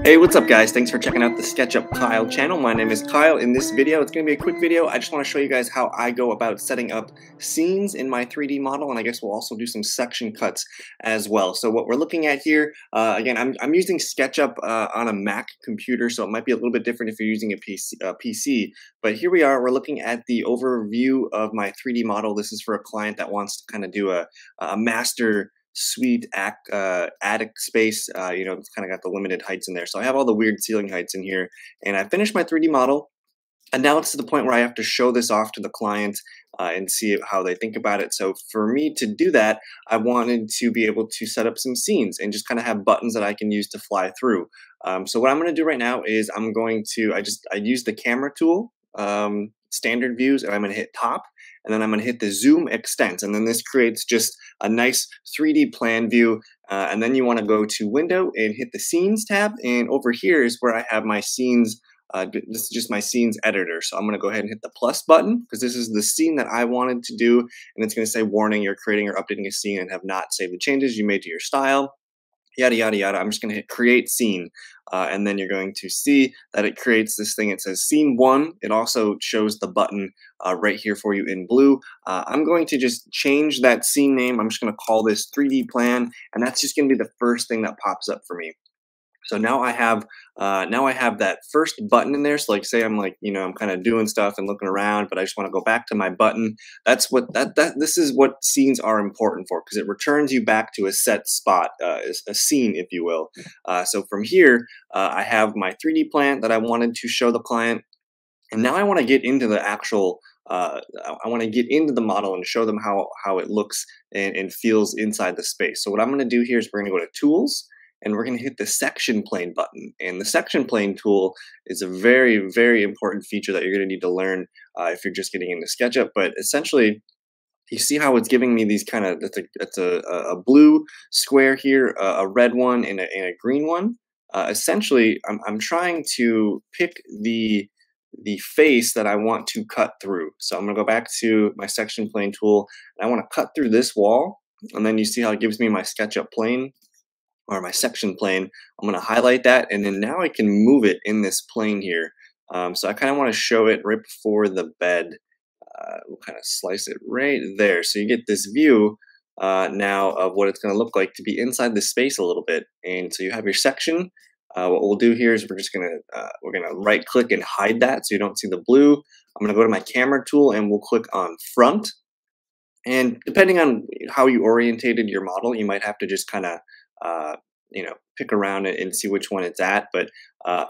Hey, what's up guys? Thanks for checking out the SketchUp Kyle channel. My name is Kyle. In this video, it's going to be a quick video. I just want to show you guys how I go about setting up scenes in my 3D model, and I guess we'll also do some section cuts as well. So what we're looking at here, again, I'm using SketchUp on a Mac computer, so it might be a little bit different if you're using a PC. But here we are, we're looking at the overview of my 3D model. This is for a client that wants to kind of do a master suite attic space. It's kind of got the limited heights in there. So I have all the weird ceiling heights in here, and I finished my 3D model. And now it's to the point where I have to show this off to the client and see how they think about it. So for me to do that, I wanted to be able to set up some scenes and just kind of have buttons that I can use to fly through. So what I'm going to do right now is I use the camera tool, standard views, and I'm going to hit top, and then I'm going to hit the zoom extents, and then this creates just a nice 3D plan view. And then you want to go to window and hit the scenes tab, and over here is where I have my scenes. This is just my scenes editor, so I'm going to go ahead and hit the plus button because this is the scene that I wanted to do, and it's going to say warning, you're creating or updating a scene and have not saved the changes you made to your style, yada yada yada. I'm just going to hit create scene, and then you're going to see that it creates this thing. It says scene 1. It also shows the button right here for you in blue. I'm going to just change that scene name. I'm just going to call this 3D plan, and that's just going to be the first thing that pops up for me. So now I have that first button in there. So like say I'm kind of doing stuff and looking around, but I just want to go back to my button. That's what this is what scenes are important for, because it returns you back to a set spot, a scene, if you will. So from here, I have my 3D plan that I wanted to show the client, and now I want to get into the actual. I want to get into the model and show them how it looks and feels inside the space. So what I'm going to do here is we're going to go to Tools, and we're going to hit the section plane button. And the section plane tool is a very, very important feature that you're going to need to learn if you're just getting into SketchUp. But essentially, you see how it's giving me these kind of, it's a blue square here, a red one, and a green one. Essentially, I'm trying to pick the face that I want to cut through. So I'm going to go back to my section plane tool, and I want to cut through this wall. And then you see how it gives me my SketchUp plane, or my section plane. I'm going to highlight that, and then now I can move it in this plane here. So I kind of want to show it right before the bed. We'll kind of slice it right there. So you get this view now of what it's going to look like to be inside the space a little bit. And so you have your section. What we'll do here is we're gonna right click and hide that so you don't see the blue. I'm going to go to my camera tool, and we'll click on front. And depending on how you orientated your model, you might have to just kind of pick around it and see which one it's at. But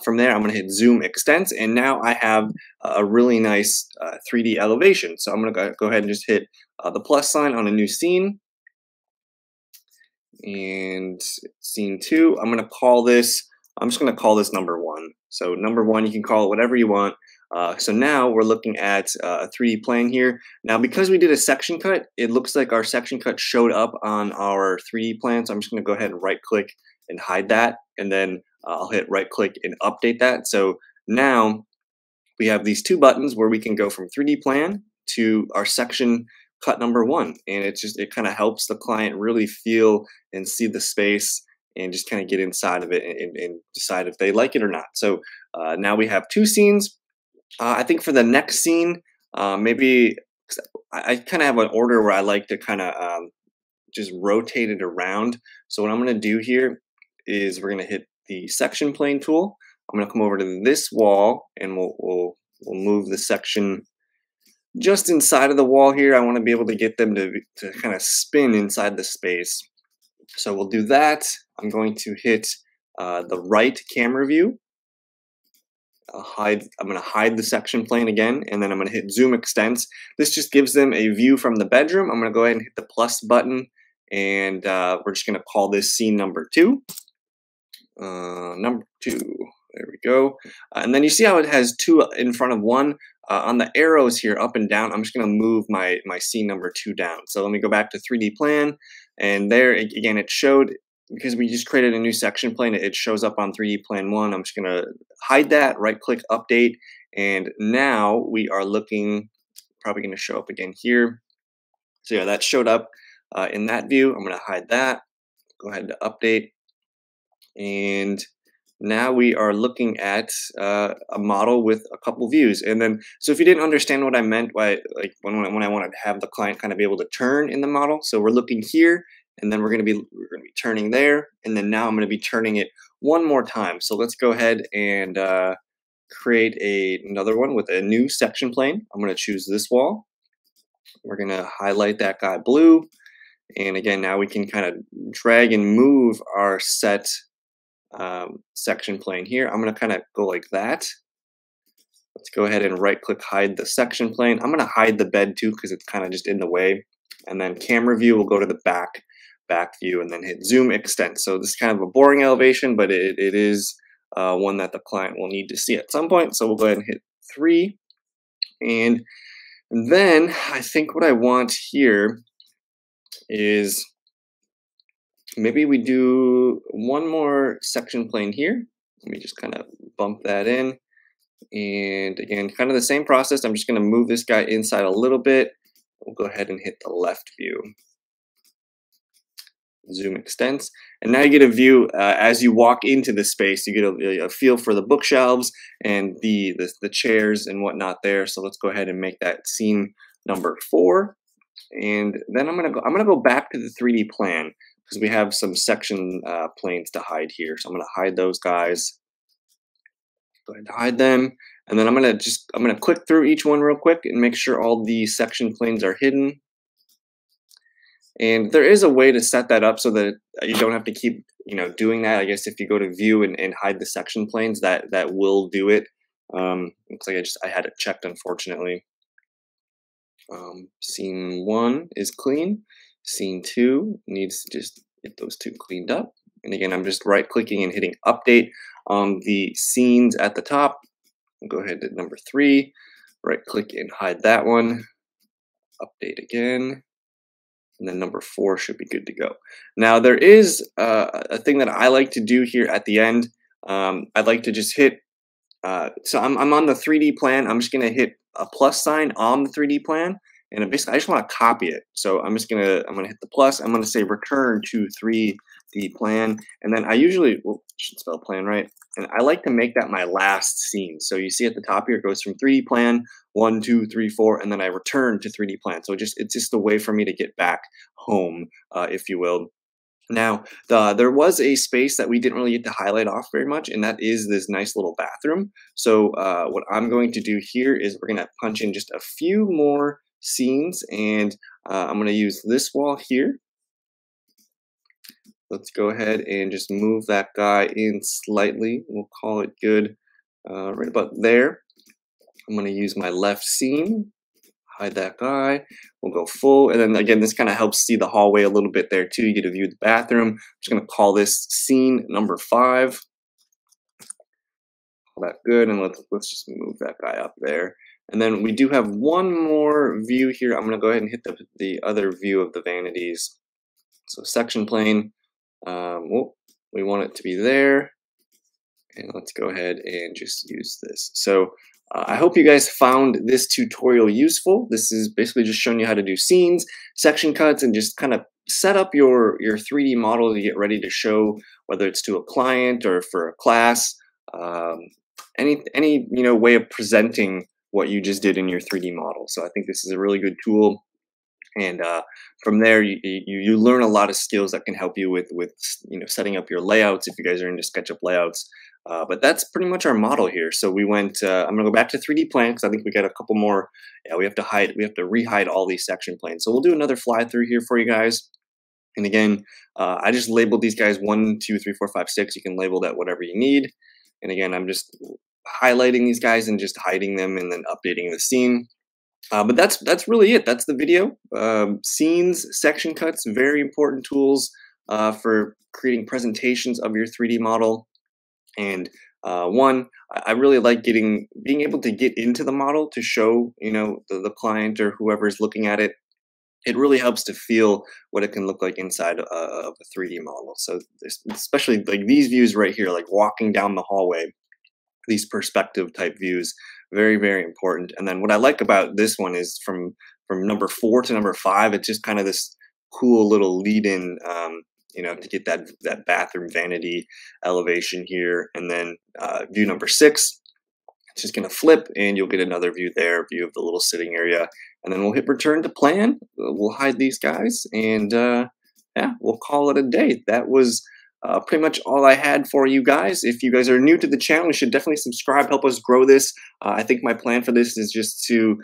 from there, I'm going to hit zoom extents, and now I have a really nice 3D elevation. So I'm going to go ahead and just hit the plus sign on a new scene, and scene 2. I'm just going to call this number 1. So number 1, you can call it whatever you want. So now we're looking at a 3D plane here. Now, because we did a section cut, it looks like our section cut showed up on our 3D plan. So I'm just going to go ahead and right click and hide that. And then I'll hit right click and update that. So now we have these 2 buttons where we can go from 3D plan to our section cut number 1. And it kind of helps the client really feel and see the space and just kind of get inside of it and decide if they like it or not. So now we have 2 scenes. I think for the next scene, maybe I kind of have an order where I like to kind of just rotate it around. So what I'm going to do here is we're going to hit the section plane tool. I'm going to come over to this wall, and we'll move the section just inside of the wall here. I want to be able to get them to kind of spin inside the space. So we'll do that. I'm going to hit the right camera view. I'm going to hide the section plane again, and then I'm going to hit zoom extents. This just gives them a view from the bedroom. I'm going to go ahead and hit the plus button, and we're just going to call this scene number 2. Number 2. There we go. And then you see how it has 2 in front of 1. On the arrows here, up and down, I'm just going to move my scene number 2 down. So let me go back to 3D plan, and there again it showed, because we just created a new section plane, it shows up on 3D plan 1. I'm just going to hide that, right click, update, and now we are looking, probably going to show up again here. So yeah, that showed up in that view. I'm going to hide that, go ahead to update, and now we are looking at a model with a couple views. And then, so if you didn't understand what I meant by like when I wanted to have the client kind of be able to turn in the model, so we're looking here, and then we're going to be turning there, and then now I'm going to be turning it one more time. So let's go ahead and create another one with a new section plane. I'm going to choose this wall. We're going to highlight that guy blue, and again, now we can kind of drag and move our set section plane here. I'm going to kind of go like that. Let's go ahead and right click, hide the section plane. I'm going to hide the bed too because it's kind of just in the way. And then camera view, we'll go to the back view and then hit zoom extent. So this is kind of a boring elevation, but it is one that the client will need to see at some point. So we'll go ahead and hit 3. And then I think what I want here is maybe we do one more section plane here. Let me just kind of bump that in. And again, kind of the same process. I'm just going to move this guy inside a little bit. We'll go ahead and hit the left view. Zoom extents. And now you get a view as you walk into the space. You get a feel for the bookshelves and the chairs and whatnot there. So let's go ahead and make that scene number 4. And then I'm gonna go back to the 3D plan because we have some section planes to hide here. So I'm gonna hide those guys. Go ahead and hide them, and then I'm gonna click through each one real quick and make sure all the section planes are hidden. And there is a way to set that up so that you don't have to keep doing that. I guess if you go to view and hide the section planes, that will do it. Looks like I had it checked, unfortunately. Scene 1 is clean. Scene 2 needs to just get those two cleaned up. And again, I'm just right clicking and hitting update on the scenes at the top. I'll go ahead to number 3, right click and hide that one. Update again. And then number 4 should be good to go. Now there is a thing that I like to do here at the end. I'd like to just hit, so I'm on the 3D plan. I'm just gonna hit a plus sign on the 3D plan, and basically I just want to copy it. So I'm gonna hit the plus. I'm gonna say return to 3D plan, and then I usually should spell plan right. And I like to make that my last scene. So you see at the top here, it goes from 3D plan 1, 2, 3, 4, and then I return to 3D plan. So it's just a way for me to get back home, if you will. Now, there was a space that we didn't really get to highlight off very much, and that is this nice little bathroom. So what I'm going to do here is we're going to punch in just a few more scenes, and I'm going to use this wall here. Let's go ahead and just move that guy in slightly. We'll call it good right about there. I'm going to use my left scene. Hide that guy. We'll go full, and then again, this kind of helps see the hallway a little bit there too. You get a view of the bathroom. I'm just going to call this scene number 5. Call that good, and let's just move that guy up there. And then we do have one more view here. I'm going to go ahead and hit the other view of the vanities. So section plane. We want it to be there, and let's go ahead and just use this. So I hope you guys found this tutorial useful. This is basically just showing you how to do scenes, section cuts, and just kind of set up your 3D model to get ready to show, whether it's to a client or for a class, any way of presenting what you just did in your 3D model. So I think this is a really good tool. And from there, you learn a lot of skills that can help you with setting up your layouts if you guys are into SketchUp layouts. But that's pretty much our model here. So we went. I'm gonna go back to 3D plan because I think we got a couple more. Yeah, we have to rehide all these section planes. So we'll do another fly through here for you guys. And again, I just labeled these guys 1, 2, 3, 4, 5, 6. You can label that whatever you need. And again, I'm just highlighting these guys and just hiding them and then updating the scene. But that's really it. That's the video. Scenes, section cuts, very important tools for creating presentations of your 3D model. And I really like being able to get into the model to show the client or whoever is looking at it. It really helps to feel what it can look like inside of a 3D model. So especially like these views right here, like walking down the hallway, these perspective type views, very, very important. And then what I like about this one is from number 4 to number 5, it's just kind of this cool little lead in to get that bathroom vanity elevation here. And then view number 6, it's just going to flip and you'll get another view there, view of the little sitting area. And then we'll hit return to plan. We'll hide these guys, and yeah, we'll call it a day. That was pretty much all I had for you guys. If you guys are new to the channel, you should definitely subscribe, help us grow this. I think my plan for this is just to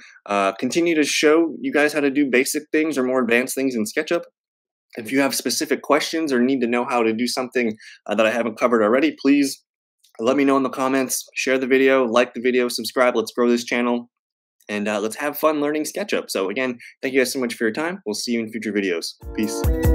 continue to show you guys how to do basic things or more advanced things in SketchUp. If you have specific questions or need to know how to do something that I haven't covered already, please let me know in the comments. Share the video, like the video, subscribe. Let's grow this channel, and let's have fun learning SketchUp. So again, thank you guys so much for your time. We'll see you in future videos. Peace.